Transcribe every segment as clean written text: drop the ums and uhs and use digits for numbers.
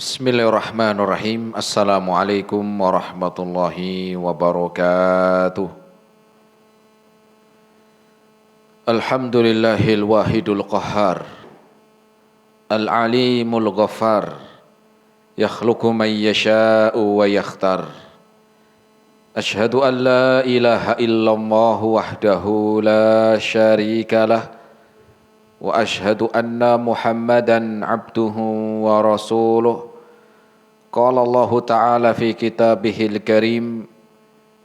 Bismillahirrahmanirrahim. Assalamualaikum warahmatullahi wabarakatuh. Alhamdulillahil wahidul qahhar, al-alimul ghaffar, yakhluqu man yasha'u wa yakhtar. Ashhadu an la ilaha illallah wahdahu la syarika lah, wa ashhadu anna Muhammadan abduhu wa rasuluh. Qala Allah Ta'ala fi kitabihil karim,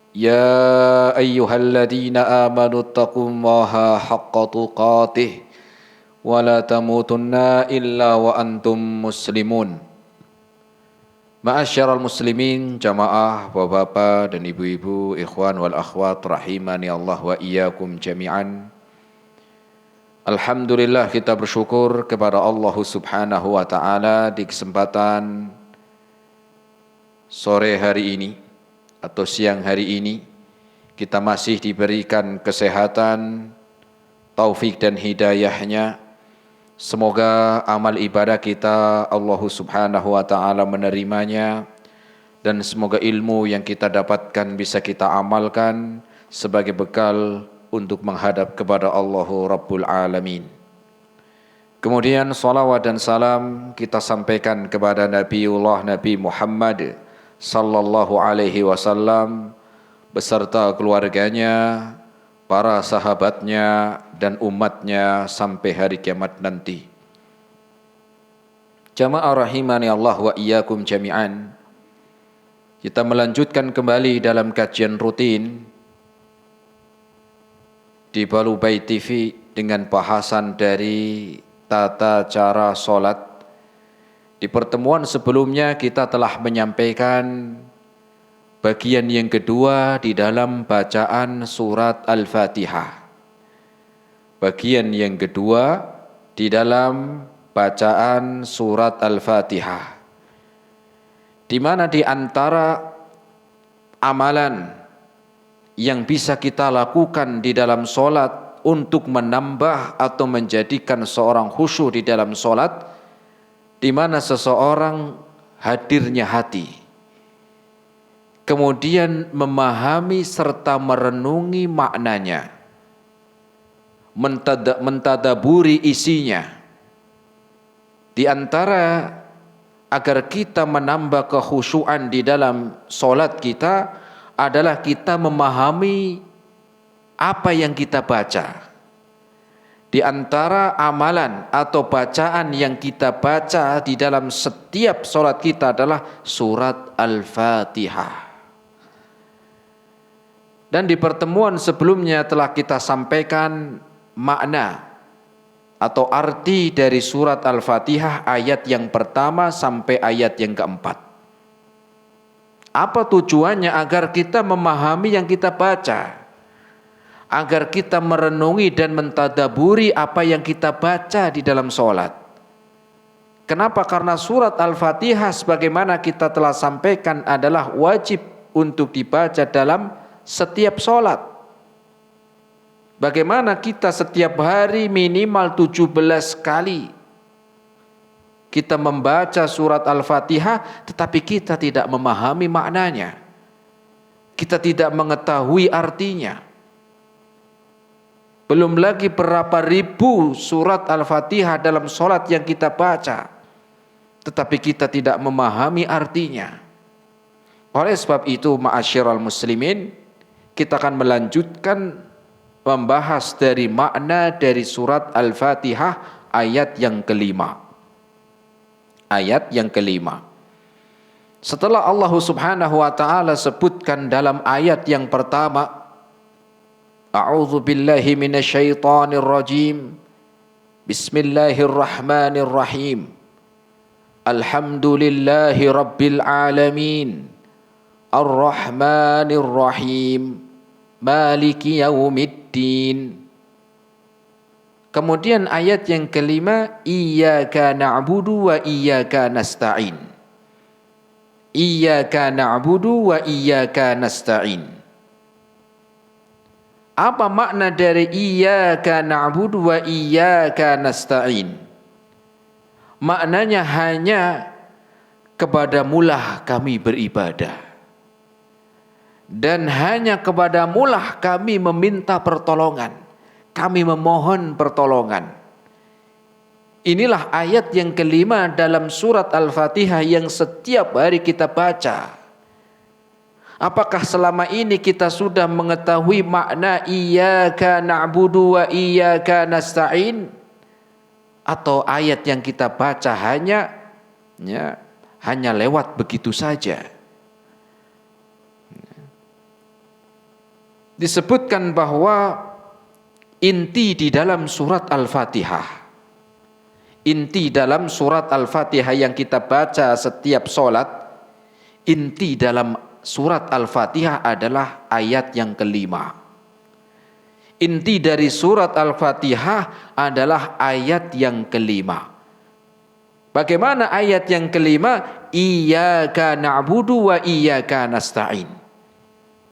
ya ayyuhalladzina amanu taqullaha haqqa tuqatih wa la tamutunna illa wa antum muslimun. Ma'asyiral muslimin, jamaah, bapak-bapak dan ibu-ibu, ikhwan wal akhwat rahimani Allah wa iyyakum jami'an. Alhamdulillah, kita bersyukur kepada Allah Subhanahu wa Ta'ala di kesempatan sore hari ini atau siang hari ini kita masih diberikan kesehatan, taufik dan hidayahnya. Semoga amal ibadah kita Allah Subhanahu wa Ta'ala menerimanya, dan semoga ilmu yang kita dapatkan bisa kita amalkan sebagai bekal untuk menghadap kepada Allah Rabbul Alamin. Kemudian salawat dan salam kita sampaikan kepada Nabi Muhammad sallallahu alaihi wasallam beserta keluarganya, para sahabatnya dan umatnya sampai hari kiamat nanti. Jamaah rahimani Allah wa iyyakum jami'an. Kita melanjutkan kembali dalam kajian rutin di Balubay TV dengan bahasan dari tata cara solat. Di pertemuan sebelumnya kita telah menyampaikan bagian yang kedua di dalam bacaan surat Al-Fatihah. Bagian yang kedua di dalam bacaan surat Al-Fatihah, di mana di antara amalan yang bisa kita lakukan di dalam solat untuk menambah atau menjadikan seorang khusyuk di dalam solat, di mana seseorang hadirnya hati, kemudian memahami serta merenungi maknanya, mentadaburi isinya. Di antara agar kita menambah kekhusyuan di dalam solat kita adalah kita memahami apa yang kita baca. Di antara amalan atau bacaan yang kita baca di dalam setiap solat kita adalah surat Al-Fatihah. Dan di pertemuan sebelumnya telah kita sampaikan makna atau arti dari surat Al-Fatihah ayat yang pertama sampai ayat yang keempat. Apa tujuannya? Agar kita memahami yang kita baca, agar kita merenungi dan mentadaburi apa yang kita baca di dalam solat. Kenapa? Karena surat Al-Fatihah sebagaimana kita telah sampaikan adalah wajib untuk dibaca dalam setiap solat. Bagaimana kita setiap hari minimal 17 kali kita membaca surat Al-Fatihah, tetapi kita tidak memahami maknanya, kita tidak mengetahui artinya. Belum lagi berapa ribu surat Al-Fatihah dalam solat yang kita baca, tetapi kita tidak memahami artinya. Oleh sebab itu, ma'asyiral muslimin, kita akan melanjutkan membahas dari makna dari surat Al-Fatihah ayat yang kelima. Ayat yang kelima. Setelah Allah Subhanahu wa Ta'ala sebutkan dalam ayat yang pertama, A'udzu billahi minasyaitonir rajim. Bismillahirrahmanirrahim. Alhamdulillahi rabbil alamin. Ar-Rahmanir Rahim. Maliki yaumiddin. Kemudian ayat yang kelima, Iyyaka na'budu wa iyyaka nasta'in. Iyyaka na'budu wa iyyaka nasta'in. Apa makna dari iyyaka na'budu wa iyyaka nasta'in? Maknanya hanya kepadamulah kami beribadah, dan hanya kepadamulah kami meminta pertolongan, kami memohon pertolongan. Inilah ayat yang kelima dalam surat Al-Fatihah yang setiap hari kita baca. Apakah selama ini kita sudah mengetahui makna iyyaka na'budu wa iyyaka nasta'in? Atau ayat yang kita baca hanya lewat begitu saja? Disebutkan bahwa inti di dalam surat Al-Fatihah, inti dalam surat Al-Fatihah yang kita baca setiap sholat, inti dalam surat Al-Fatihah adalah ayat yang kelima. Inti dari surat Al-Fatihah adalah ayat yang kelima. Bagaimana ayat yang kelima? Iyyaka na'budu wa iyyaka nasta'in.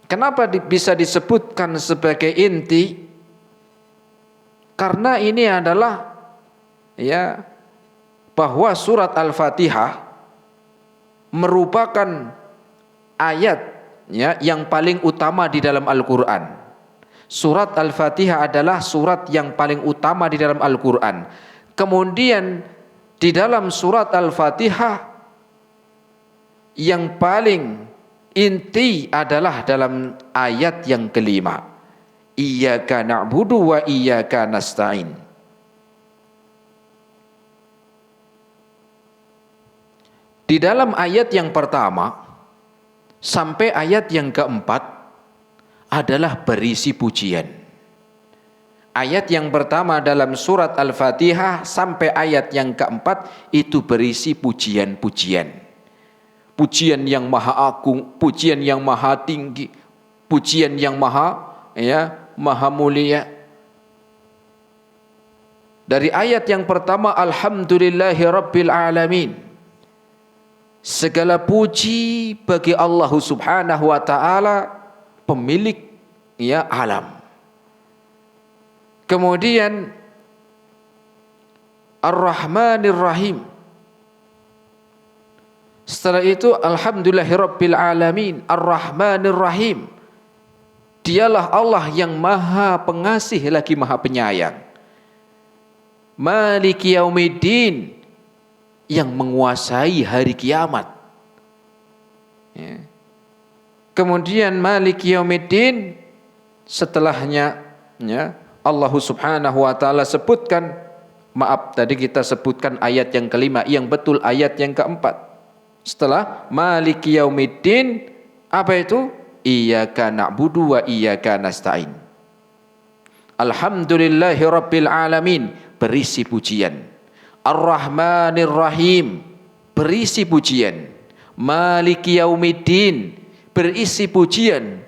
Kenapa bisa disebutkan sebagai inti? Karena ini adalah bahwa surat Al-Fatihah merupakan ayat yang paling utama di dalam Al-Quran. Surat Al-Fatihah adalah surat yang paling utama di dalam Al-Quran. Kemudian di dalam surat Al-Fatihah yang paling inti adalah dalam ayat yang kelima, iyyaka na'budu wa iyyaka nasta'in. Di dalam ayat yang pertama sampai ayat yang keempat adalah berisi pujian. Ayat yang pertama dalam surat Al-Fatihah sampai ayat yang keempat itu berisi pujian-pujian. Pujian yang maha agung, pujian yang maha tinggi, pujian yang maha mulia. Dari ayat yang pertama, Alhamdulillahi Rabbil Alamin, segala puji bagi Allah Subhanahu wa taala, pemilik alam. Kemudian Ar-Rahmanir Rahim. Setelah itu Alhamdulillahirabbil alamin, Ar-Rahmanir Rahim. Dialah Allah yang Maha Pengasih lagi Maha Penyayang. Maliki Yaumiddin, yang menguasai hari kiamat. Kemudian Maliki Yaumiddin, setelahnya Allah Subhanahu wa taala sebutkan, maaf tadi kita sebutkan ayat yang kelima, yang betul ayat yang keempat. Setelah Maliki Yaumiddin, apa itu? Iyyaka na'budu wa iyyaka nasta'in. Alhamdulillahi Rabbil Alamin, berisi pujian. Ar-Rahmanir Rahim, berisi pujian. Maliki Yaumiddin, berisi pujian.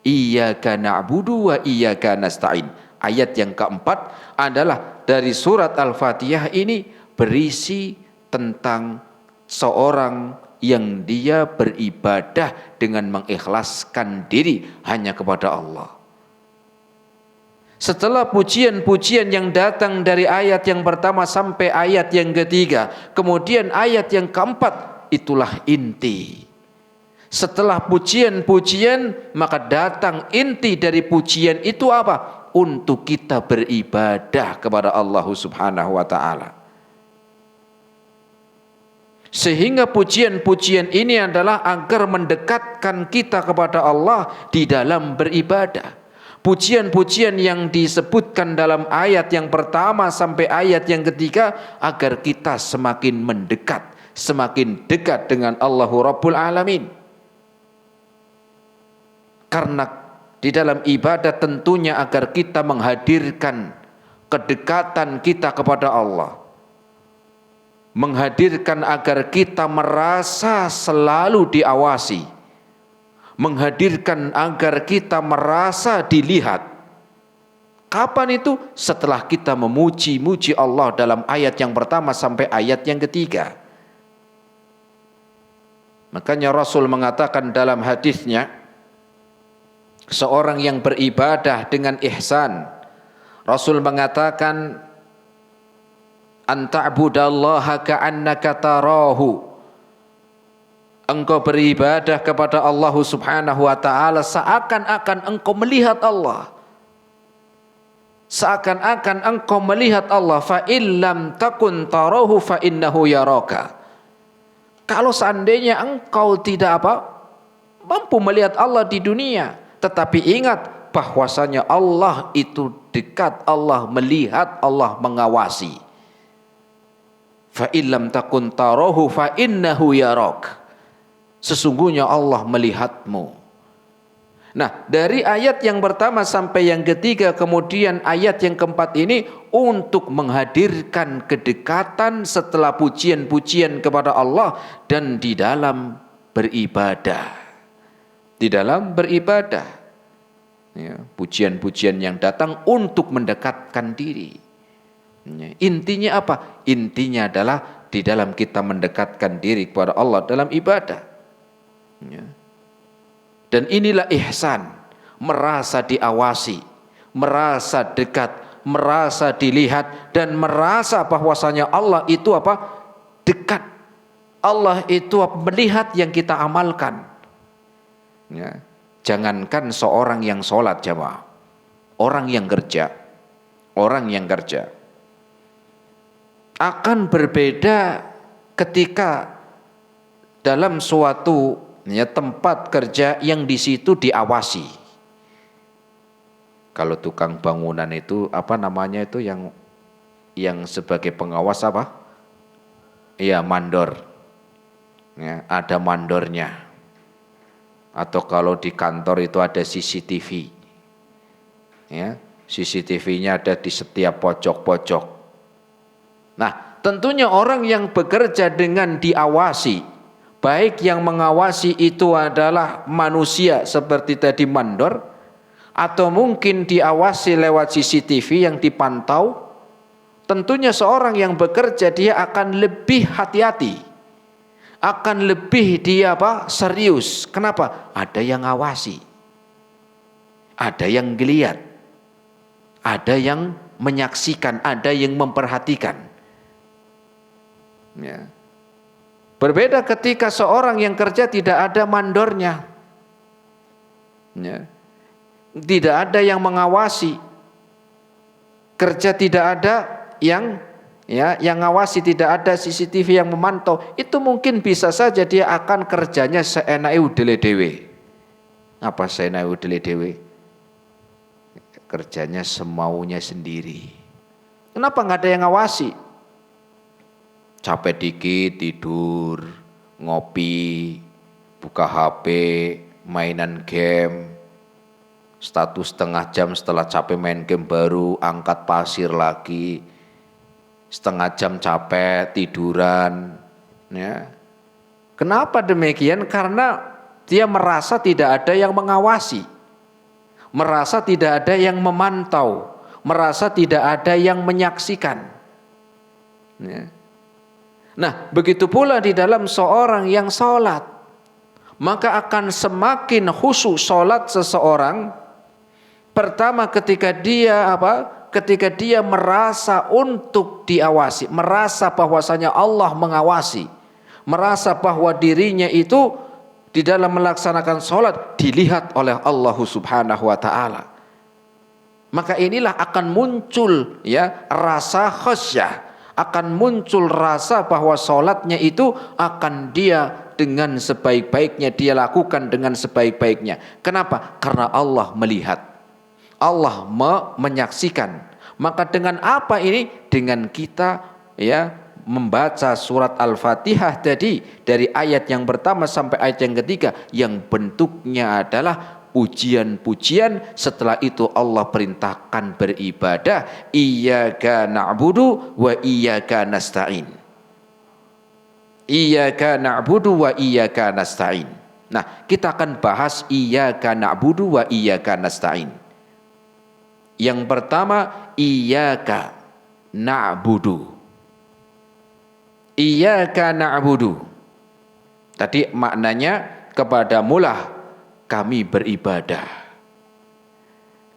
Iyyaka na'budu wa iyyaka nasta'in. Ayat yang keempat adalah dari surat Al-Fatihah ini berisi tentang seorang yang dia beribadah dengan mengikhlaskan diri hanya kepada Allah. Setelah pujian-pujian yang datang dari ayat yang pertama sampai ayat yang ketiga, kemudian ayat yang keempat, itulah inti. Setelah pujian-pujian, maka datang inti dari pujian itu apa? Untuk kita beribadah kepada Allah Subhanahu wa taala. Sehingga pujian-pujian ini adalah agar mendekatkan kita kepada Allah di dalam beribadah. Pujian-pujian yang disebutkan dalam ayat yang pertama sampai ayat yang ketiga agar kita semakin mendekat, semakin dekat dengan Allahu Rabbul Alamin. Karena di dalam ibadah tentunya agar kita menghadirkan kedekatan kita kepada Allah, menghadirkan agar kita merasa selalu diawasi, menghadirkan agar kita merasa dilihat. Kapan itu? Setelah kita memuji-muji Allah dalam ayat yang pertama sampai ayat yang ketiga. Makanya Rasul mengatakan dalam hadisnya, seorang yang beribadah dengan ihsan, Rasul mengatakan, anta'budallaha ka'annaka tarahu Engkau beribadah kepada Allah Subhanahu wa taala seakan-akan engkau melihat Allah. Seakan-akan engkau melihat Allah. Fa illam takun tarahu fa innahu yaraka. Kalau seandainya engkau tidak mampu melihat Allah di dunia, tetapi ingat bahwasanya Allah itu dekat, Allah melihat, Allah mengawasi. Fa illam takun tarahu fa innahu yarak. Sesungguhnya Allah melihatmu. Nah, dari ayat yang pertama sampai yang ketiga, kemudian ayat yang keempat ini untuk menghadirkan kedekatan setelah pujian-pujian kepada Allah dan di dalam beribadah. Di dalam beribadah. Ya, pujian-pujian yang datang untuk mendekatkan diri. Ya, intinya apa? Intinya adalah di dalam kita mendekatkan diri kepada Allah dalam ibadah. Ya. Dan inilah ihsan, merasa diawasi, merasa dekat, merasa dilihat, dan merasa bahwasanya Allah itu dekat. Allah itu melihat yang kita amalkan. Ya. Jangankan seorang yang sholat jamaah, orang yang kerja akan berbeda ketika dalam suatu tempat kerja yang di situ diawasi. Kalau tukang bangunan itu itu yang sebagai pengawas Iya, mandor. Ya, ada mandornya. Atau kalau di kantor itu ada CCTV. Ya, CCTV-nya ada di setiap pojok-pojok. Nah, tentunya orang yang bekerja dengan diawasi, baik yang mengawasi itu adalah manusia seperti tadi mandor, atau mungkin diawasi lewat CCTV yang dipantau, tentunya seorang yang bekerja dia akan lebih hati-hati, akan lebih dia serius. Kenapa? Ada yang ngawasi, ada yang ngelihat, ada yang menyaksikan, ada yang memperhatikan. Ya. Berbeda ketika seorang yang kerja tidak ada mandornya, ya. Tidak ada yang mengawasi, kerja tidak ada yang ngawasi, tidak ada CCTV yang memantau. Itu mungkin bisa saja dia akan kerjanya seenake udele dhewe. Apa seenake udele dhewe? Kerjanya semaunya sendiri. Kenapa nggak ada yang ngawasi? Capek dikit tidur, ngopi, buka HP, mainan game, status setengah jam setelah capek main game baru angkat pasir lagi, setengah jam capek tiduran. Ya. Kenapa demikian? Karena dia merasa tidak ada yang mengawasi, merasa tidak ada yang memantau, merasa tidak ada yang menyaksikan. Ya. Nah, begitu pula di dalam seorang yang sholat, maka akan semakin khusyuk sholat seseorang. Pertama ketika dia merasa untuk diawasi, merasa bahwasanya Allah mengawasi, merasa bahwa dirinya itu di dalam melaksanakan sholat dilihat oleh Allah Subhanahu wa taala. Maka inilah akan muncul rasa khasyah, akan muncul rasa bahwa sholatnya itu akan dia dengan sebaik-baiknya, dia lakukan dengan sebaik-baiknya. Kenapa? Karena Allah melihat, Allah menyaksikan. Maka dengan apa ini? Dengan kita membaca surat Al-Fatihah tadi, dari ayat yang pertama sampai ayat yang ketiga, yang bentuknya adalah pujian-pujian. Setelah itu Allah perintahkan beribadah, iyyaka na'budu wa iyyaka nasta'in. Iyyaka na'budu wa iyyaka nasta'in. Nah, kita akan bahas iyyaka na'budu wa iyyaka nasta'in. Yang pertama, iyyaka na'budu. Iyyaka na'budu. Tadi maknanya kepadamulah kami beribadah.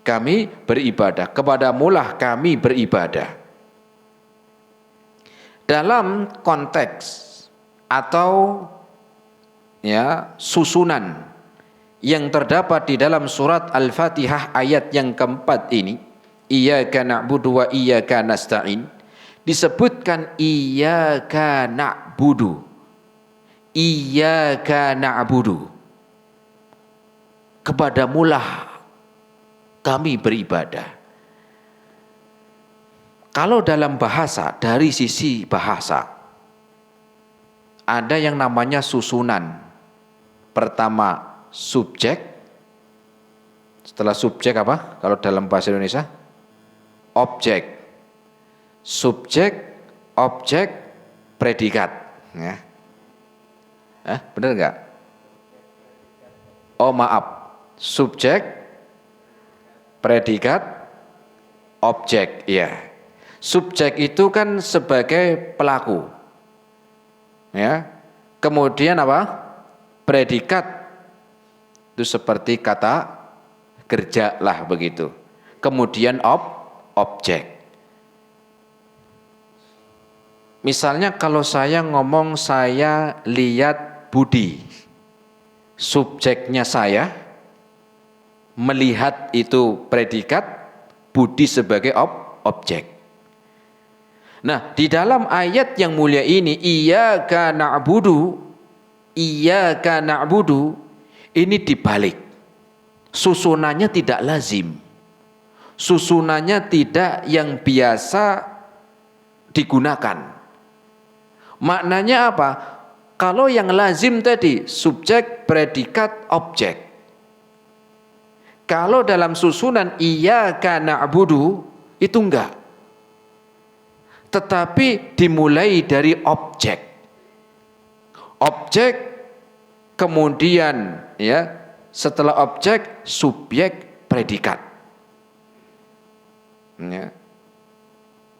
Kami beribadah, kepadamulah kami beribadah. Dalam konteks atau ya, susunan yang terdapat di dalam surat Al-Fatihah ayat yang keempat ini, iyyaka na'budu wa iyyaka nasta'in, disebutkan iyyaka na'budu, iyyaka na'budu, kepadamulah kami beribadah. Kalau dalam bahasa, dari sisi bahasa, ada yang namanya susunan. Pertama subjek, setelah subjek apa? Kalau dalam bahasa Indonesia, objek. Subjek, objek, predikat. Ya. Benar nggak? Oh maaf, subjek, predikat, objek. Ya. Subjek itu kan sebagai pelaku, ya. Kemudian apa? Predikat itu seperti kata kerja lah begitu. Kemudian objek. Misalnya kalau saya ngomong saya lihat Budi, subjeknya saya, melihat itu predikat, Budi sebagai objek. Nah, di dalam ayat yang mulia ini, iyyaka na'budu, iyyaka na'budu, ini dibalik. Susunannya tidak lazim. Susunannya tidak yang biasa digunakan. Maknanya apa? Kalau yang lazim tadi, subjek, predikat, objek. Kalau dalam susunan iyyaka na'budu, itu enggak. Tetapi dimulai dari objek. Objek, kemudian ya, setelah objek subjek, predikat. Ya.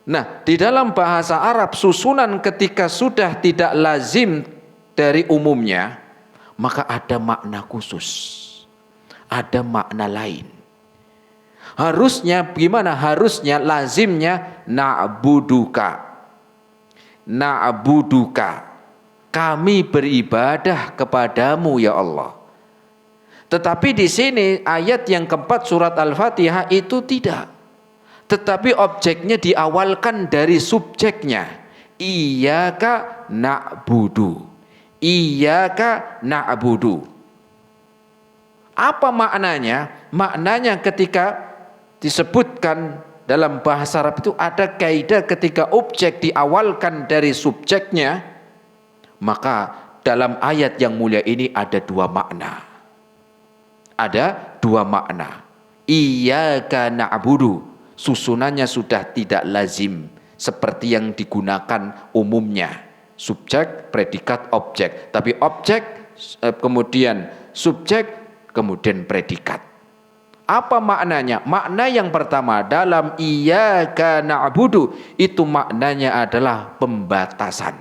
Nah, di dalam bahasa Arab susunan ketika sudah tidak lazim dari umumnya, maka ada makna khusus. Ada makna lain. Harusnya gimana? Harusnya lazimnya na'buduka. Na'buduka. Kami beribadah kepadamu ya Allah. Tetapi di sini ayat yang keempat surat Al-Fatihah itu tidak. Tetapi objeknya diawalkan dari subjeknya. Iyyaka na'budu. Iyyaka na'budu. Apa maknanya? Maknanya ketika disebutkan dalam bahasa Arab itu ada kaidah ketika objek diawalkan dari subjeknya, maka dalam ayat yang mulia ini ada dua makna. Ada dua makna. Iyyaka na'budu, susunannya sudah tidak lazim seperti yang digunakan umumnya. Subjek, predikat, objek. Tapi objek, kemudian subjek, kemudian predikat. Apa maknanya? Makna yang pertama dalam iyyaka na'budu itu maknanya adalah pembatasan.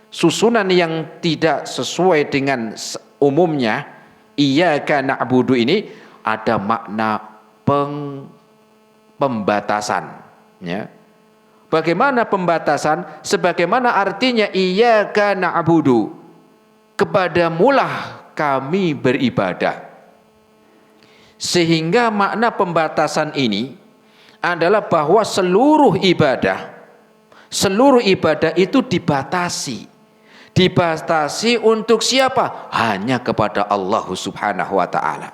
Susunan yang tidak sesuai dengan umumnya iyyaka na'budu ini ada makna pembatasan. Ya. Bagaimana pembatasan? Sebagaimana artinya iyyaka na'budu, kepadamulah kami beribadah. Sehingga makna pembatasan ini adalah bahwa seluruh ibadah itu dibatasi. Dibatasi untuk siapa? Hanya kepada Allah Subhanahu wa ta'ala.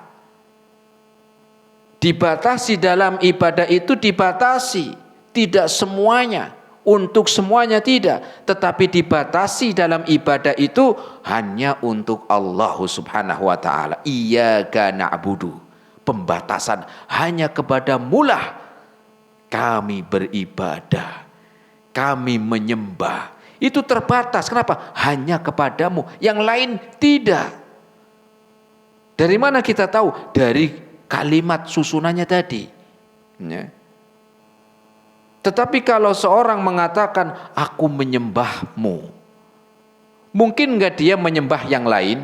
Dibatasi dalam ibadah itu dibatasi. Tidak semuanya. Untuk semuanya tidak. Tetapi dibatasi dalam ibadah itu hanya untuk Allah Subhanahu wa ta'ala. Iyyaka na'budu. Pembatasan hanya kepadamulah kami beribadah, kami menyembah. Itu terbatas. Kenapa? Hanya kepadamu, yang lain tidak. Dari mana kita tahu? Dari kalimat susunannya tadi. Ya. Tetapi kalau seorang mengatakan aku menyembahmu, mungkin nggak dia menyembah yang lain?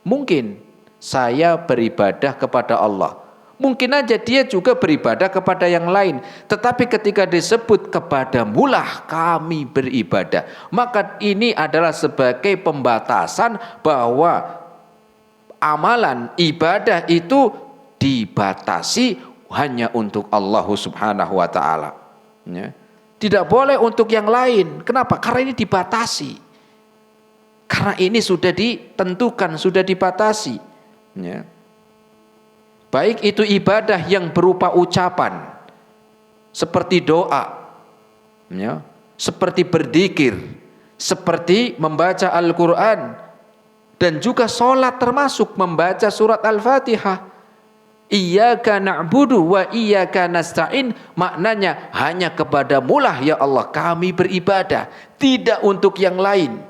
Mungkin. Saya beribadah kepada Allah. Mungkin aja dia juga beribadah kepada yang lain. Tetapi ketika disebut kepadamulah kami beribadah, maka ini adalah sebagai pembatasan bahwa amalan ibadah itu dibatasi hanya untuk Allah Subhanahu wa ta'ala. Ya. Tidak boleh untuk yang lain. Kenapa? Karena ini dibatasi. Karena ini sudah ditentukan, sudah dibatasi. Ya. Baik itu ibadah yang berupa ucapan, seperti doa, ya, seperti berzikir, seperti membaca Al-Quran, dan juga sholat termasuk membaca surat Al-Fatihah. Iyyaka na'budu wa iyyaka nasta'in, maknanya hanya kepadamulah ya Allah kami beribadah, tidak untuk yang lain.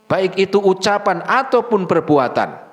Baik itu ucapan ataupun perbuatan.